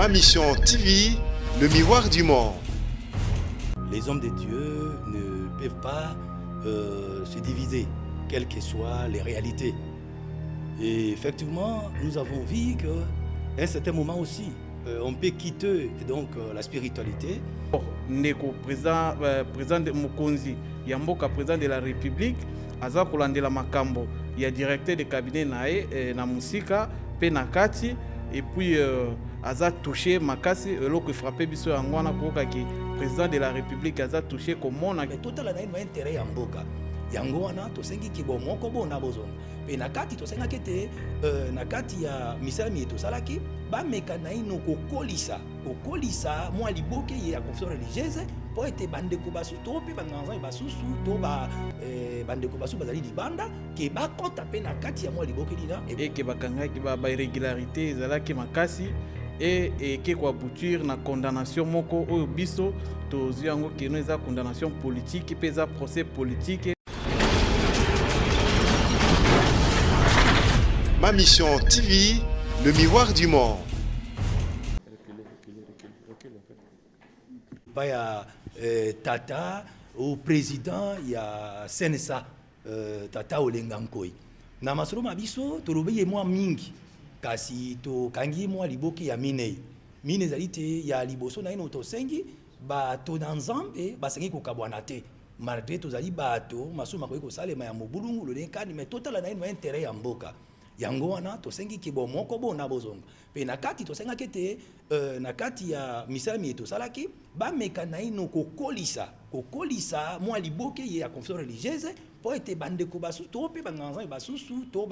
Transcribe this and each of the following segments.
Ma Mission TV, le miroir du monde. Les hommes de Dieu ne peuvent pas se diviser, quelles que soient les réalités. Et effectivement, nous avons vu qu'à un certain moment aussi, on peut quitter donc, la spiritualité. Ndeko président de Mokonzi Yamboka, président de la République, aza kolandela makambo ya directeur de cabinet nae na musika pe na kati et puis aza touché makasi eloko frappé biso yango wana koka ki président de la République aza touché komona mais total na intérêt ya mboka yango wana tosengi ki bo moko bona bozonga pe na kati tosenga kete na kati ya misala tosalaki bameka na ino kokolisa mwa liboke ya confession religieuse po ete bandeko basusu to mpe banganza basusu to bandeko basusu bazali libanda ke bakota mpe na kati ya mwa liboke lina eke bakangaki ba irrégularité ezalaki makasi et ke koaboutir na condamnation moko oyo biso tozwi yango keno eza condamnation politique mpe eza procès politique. Ma Mission TV, le miroir du monde. Baya tata au président ya CNSA tata Olenga Nkoi na masolo mabiso tolobeye mwa mingi kasi to kangi mwa liboke ya mine zalite ya liboso na ino tosengi bato na nzambe basengi kokabwana te malgré tozali bato masolo makoki kosalema ya mobulungu lolenkani mais totala na ino intérêt ya mboka yango wana tosengi ki bo moko bona bozonga pe na kati tosenga kete na kati ya misala tosalaki bameka na ino kokolisa mwa liboke ya confession religieuse po ete bandeko basusu to mpe banganza basusu to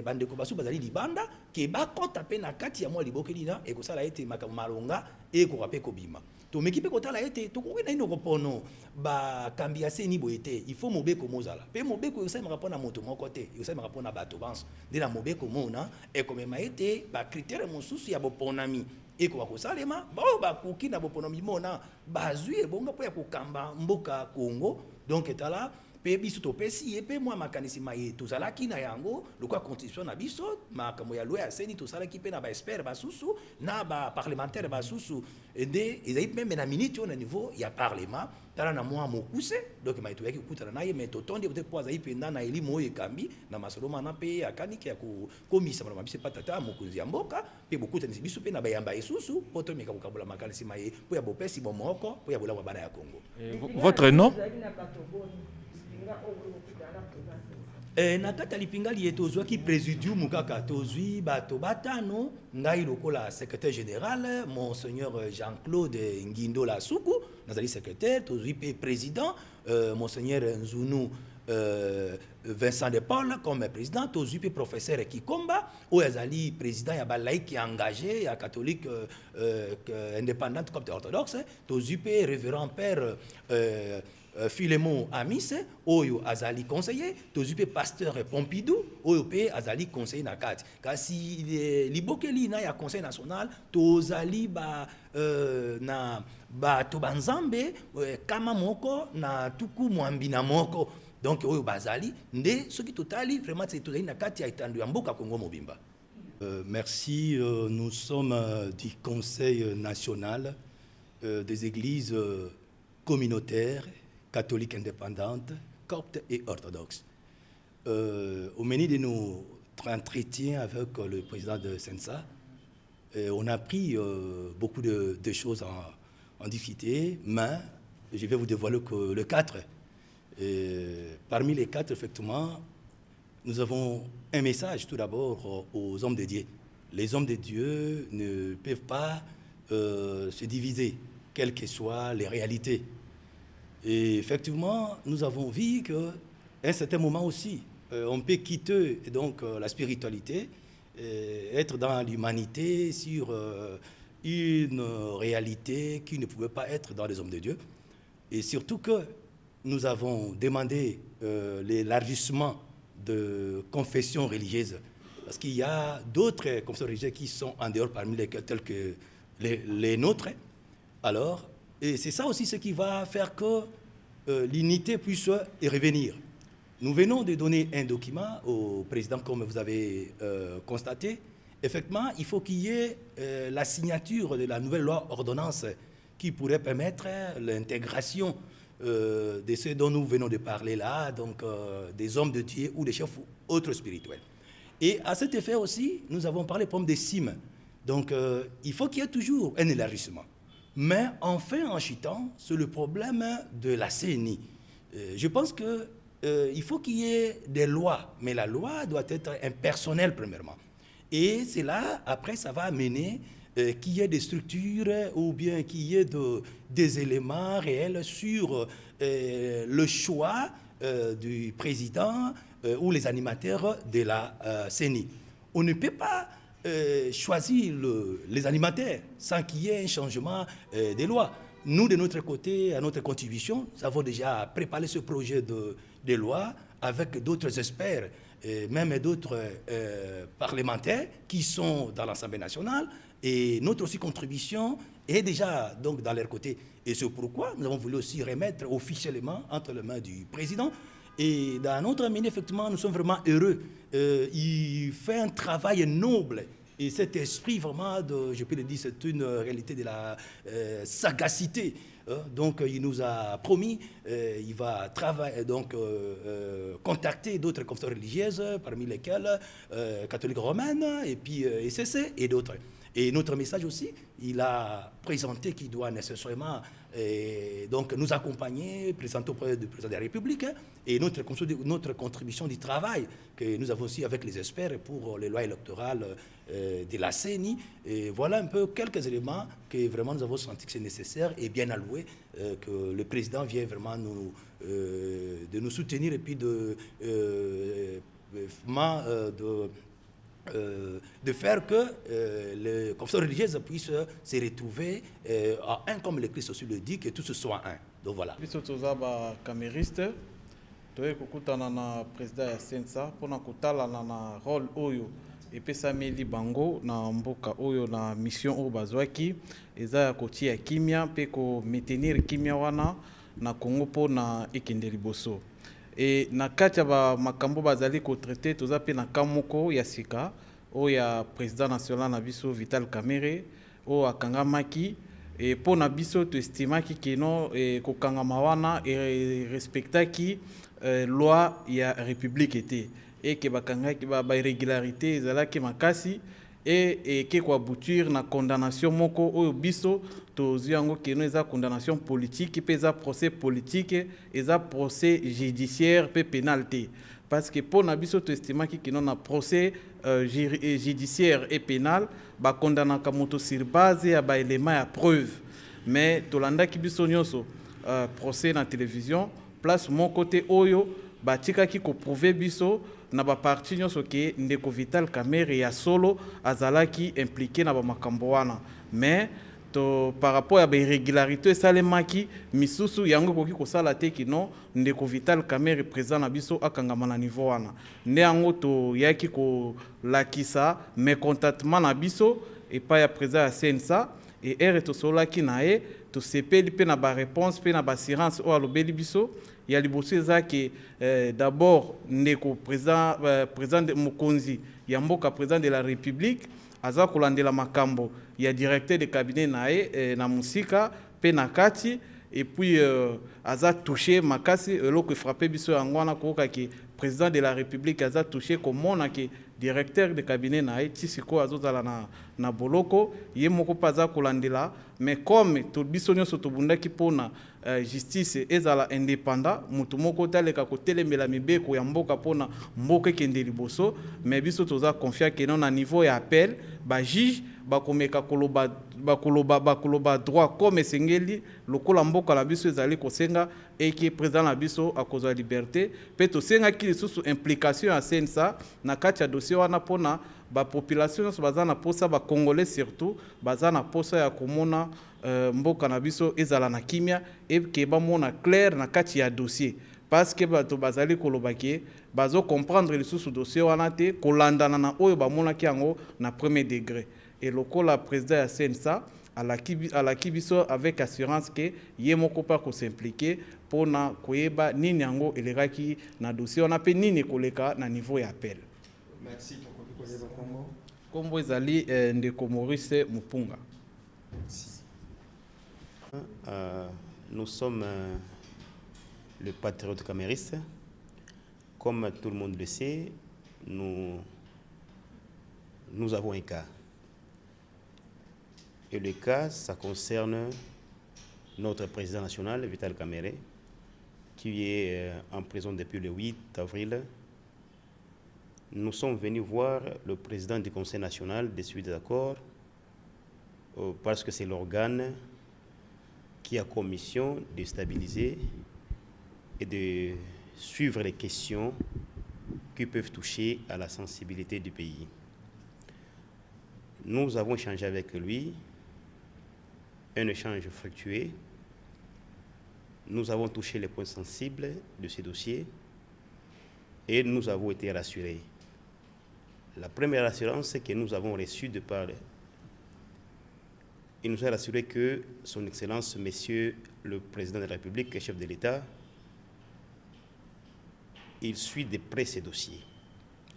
bandeko basusu bazali libanda ke bakota mpe na kati ya mwa liboke lina ekosala ete makambo malonga ekoka mpe kobima tomeki mpe kotala ete tokoki na ino kopono bakambi ya seni boye te il faut mobeko mozala mpe mobeko ekosalemaka mpo na moto moko te ekosalemaka mpo na bato banso nde na mobeko mona ekomema ete bakritere mosusu ya boponami ekoka kosalema bao bakoki na boponami mona bazwi ebonga mpo ya kokamba mboka Congo donc etala mpe biso topesi ye mpe mwa makanisi maye tozalaki na yango lokwa constitution na biso makambo ya loi ya seni tosalaki mpe na baexpert basusu na baparlementaire basusu nde ezali mpe na minute oyo na niveau ya parlement tala na mwa mokuse donc maye toyaki kokutana na ye mais totondi peut-être mpo azali mpenza na elimu oyo ekambi na masolo mana mpe akaniki ya kokomisa malama biso epa tata mokonzi ya mboka mpe bokutanisi biso mpe na bayamba esusu mpo tomeka kokabola makanisi maye mpo ya bopesi bomoko mpo ya bolamu ya bana ya Congo. Votre nom? Na kati ya lipingali ye tozwaki présidium kaka tozwi bato batano ngai lokola secrétaire général monseigneur Jean-Claude Ngindola Suku nazali secrétaire tozwi mpe président monseigneur Nzunu Vincent de Paul comme président tozwi mpe professeur Kikomba oyo azali président ya balaïque engagé ya catholique indépendante copte orthodoxe tozwi mpe révérend père Philémon Amis oyo azali conseiller tozwi mpe pasteur Pompidou oyo mpe azali conseiller na kati kasi libokeli na ya conseil national tozali na bato banzambe kama moko na tuku mwambina moko donc oyo bazali nde soki totali vraiment tozali na kati ya etando ya mboka Congo mobimba. Merci, nous sommes du conseil national des églises communautaires catholiques indépendantes, coptes et orthodoxes. Au menu de notre entretien avec le président de CNSA, on a pris beaucoup de choses en difficulté, mais je vais vous dévoiler que le 4. Parmi les 4, effectivement, nous avons un message tout d'abord aux hommes de Dieu. Les hommes de Dieu ne peuvent pas se diviser, quelles que soient les réalités. Et effectivement, nous avons vu qu'à un certain moment aussi, on peut quitter donc, la spiritualité, être dans l'humanité sur une réalité qui ne pouvait pas être dans les hommes de Dieu. Et surtout que nous avons demandé l'élargissement de confessions religieuses, parce qu'il y a d'autres confessions religieuses qui sont en dehors parmi lesquelles, telles que les nôtres. Alors, et c'est ça aussi ce qui va faire que l'unité puisse revenir. Nous venons de donner un document au président, comme vous avez constaté, effectivement, il faut qu'il y ait la signature de la nouvelle loi ordonnance qui pourrait permettre l'intégration de ceux dont nous venons de parler là, donc des hommes de Dieu ou des chefs autres spirituels. Et à cet effet aussi, nous avons parlé problème des cimes. Donc il faut qu'il y ait toujours un élargissement. Mais enfin, en chutant, c'est le problème de la CENI. Je pense qu'il faut qu'il y ait des lois, mais la loi doit être impersonnelle premièrement. Et c'est là, après, ça va amener qu'il y ait des structures ou bien qu'il y ait des éléments réels sur le choix du président ou les animateurs de la CENI. On ne peut pas choisir les animateurs sans qu'il y ait un changement des lois. Nous, de notre côté, à notre contribution, nous avons déjà préparé ce projet de loi avec d'autres experts, même d'autres parlementaires qui sont dans l'Assemblée nationale. Et notre aussi contribution est déjà donc dans leur côté. Et c'est pourquoi nous avons voulu aussi remettre officiellement entre les mains du président. Et dans notre milieu, effectivement, nous sommes vraiment heureux. Il fait un travail noble. Et cet esprit vraiment, je peux le dire, c'est une réalité de la sagacité. Donc il nous a promis, il va travailler, donc contacter d'autres conférences religieuses, parmi lesquelles catholiques romaines, et puis ECC et d'autres. Et notre message aussi, il a présenté qu'il doit nécessairement donc nous accompagner, présenter auprès du président de la République, et notre contribution du travail que nous avons aussi avec les experts pour les lois électorales de la CENI. Et voilà un peu quelques éléments que vraiment nous avons senti que c'est nécessaire et bien alloué, que le président vient vraiment de nous soutenir et puis de faire que les confessions religieuses puissent se retrouver en un, comme le Christ aussi le dit, que tout ce soit un. Donc voilà. Biso toza ba camériste, toye kokutana na président ya Sensa pona kotala na rôle oyo epesameli bango na mboka oyo na mission oyo bazwaki eza ya kotia kimia pe ko maintenir kimia wana na Congo pona ekende liboso. Et na kati ya ba makambo bazali ko traiter toza pe na kamoko ya sika o ya président national na biso Vital Kamerhe o akangamaki et pour na biso to estimaki keno ko kangama wana et respectaki loi ya république était et que bakangaki ba irrégularité ezalaki makasi et que ko aboutir na condamnation moko o biso to ziango keno eza condamnation politique pe eza procès politique eza procès judiciaire pe pénalité parce que pour na biso to estimaki keno na procès judiciaire et pénal ba condamnaka moto sur base ya ba élément ya preuve mais to landaki biso nyonso procès na télévision place mon côté oyo ba tikaki ko prouver biso na ba parti nyonso ke ndeko Vital Kamerhe ya solo azalaki impliqué na ba makambo wana mais to par rapport à ba irrégularité salemaki misusu yango koki ko sala te kino ndeko Vital Kamerhe président na biso akangama na niveau wana nde yango to yaki ko lakisa mécontentement na biso et pas ya président ya Sensa et to solaki na e to sepeli pe na ba réponse pe na ba assurance o alobeli biso ya liboso eza ke d'abord ndeko président de Mokonzi ya mboka président de la République aza kolandela makambo ya directeur de cabinet na ye na musika pe na kati et puis aza touché makasi eloko frappé biso yango wana koyoka ke président de la République aza touché komona ke directeur de cabinet na ye ti sikoyo azozala na boloko ye moko mpe aza kolandela mais comme biso nyonso tobundaki mpona justice ezala indépendant motu moko taleka kotelemela mibeko ya mboka mpona mboka ekende liboso mais biso toza confiant keno na niveau ya appel bajuge bakomeka bakoloba droit comme esengeli lokola mboka na biso ezali kosenga eke président na biso akozwa liberté mpe tosengaki lisusu implication ya Sensa na kati ya dossier wana mpona bapopulation nyonso baza na posa bacongolais surtout baza na posa ya komona mboka na biso ezala na kimia eke bamona clair na kati ya dossier parce que bato bazali kolobaki bazo comprendre lisusu dossier wana te kolandana na oyo bamonaki yango na premier degré et lokola président ya Sensa alaki biso avec assurance que ye moko pa ko s'impliquer pona koyeba nini yango elekaki na dossier wana pe nini koleka na niveau ya appel. Merci pour le Congo. Kombo ezali ndeko Maurice Mupunga. Nous sommes le patriote camériste. Comme tout le monde le sait, nous avons un cas. Et le cas, ça concerne notre président national, Vital Kamerhe, qui est en prison depuis le 8 avril. Nous sommes venus voir le président du Conseil national des suites d'accords parce que c'est l'organe qui a comme mission de stabiliser et de suivre les questions qui peuvent toucher à la sensibilité du pays. Nous avons échangé avec lui, un échange fructueux. Nous avons touché les points sensibles de ce dossier et nous avons été rassurés. La première assurance que nous avons reçue de part, il nous a rassuré que son Excellence, Monsieur le Président de la République et chef de l'État, il suit de près ces dossiers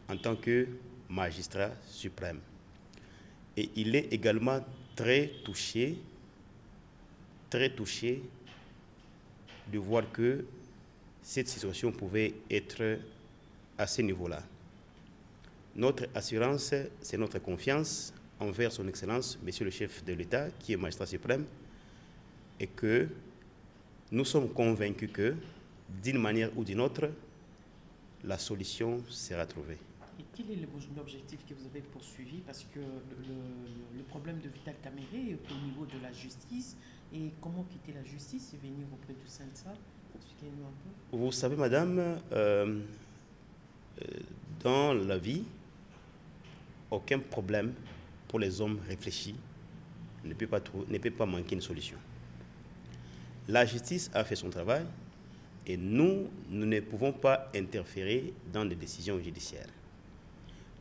en tant que magistrat suprême. Et il est également très touché de voir que cette situation pouvait être à ce niveau-là. Notre assurance, c'est notre confiance envers son Excellence, Monsieur le chef de l'État, qui est magistrat suprême, et que nous sommes convaincus que, d'une manière ou d'une autre, la solution sera trouvée. Et quel est l'objectif que vous avez poursuivi? Parce que le problème de Vital Kamerhe est au niveau de la justice. Et comment quitter la justice et venir auprès du CNSA? Expliquez-nous un peu. Vous savez, madame, dans la vie, aucun problème pour les hommes réfléchis ne peut pas manquer une solution. La justice a fait son travail et nous ne pouvons pas interférer dans les décisions judiciaires.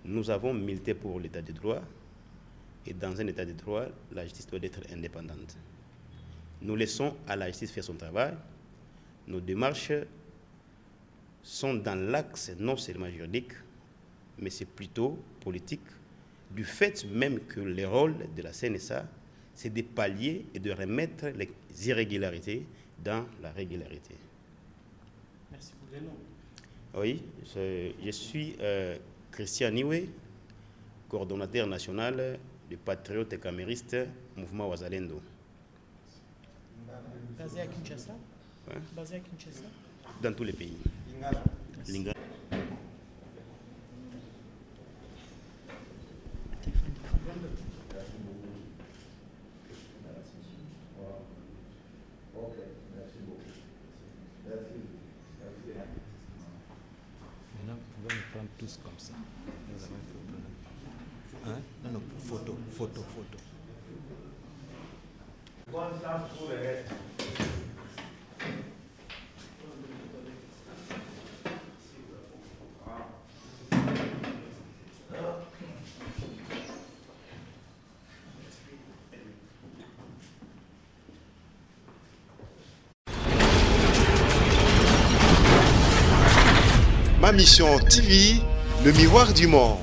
Nous avons milité pour l'état de droit et dans un état de droit, la justice doit être indépendante. Nous laissons à la justice faire son travail. Nos démarches sont dans l'axe non seulement juridique, mais c'est plutôt politique, du fait même que le rôle de la CNSA, c'est de pallier et de remettre les irrégularités dans la régularité. Merci beaucoup. Oui, je suis Christian Niwe, coordonnateur national du Patriote Camériste Mouvement Wazalendo. Basé à Kinshasa? Ouais. Basé à Kinshasa? Dans tous les pays. Lingala. Maintenant, on va nous prendre tous comme ça. Nous avons un problème. Hein? Non, non, photo. Ma mission TV, le miroir du monde.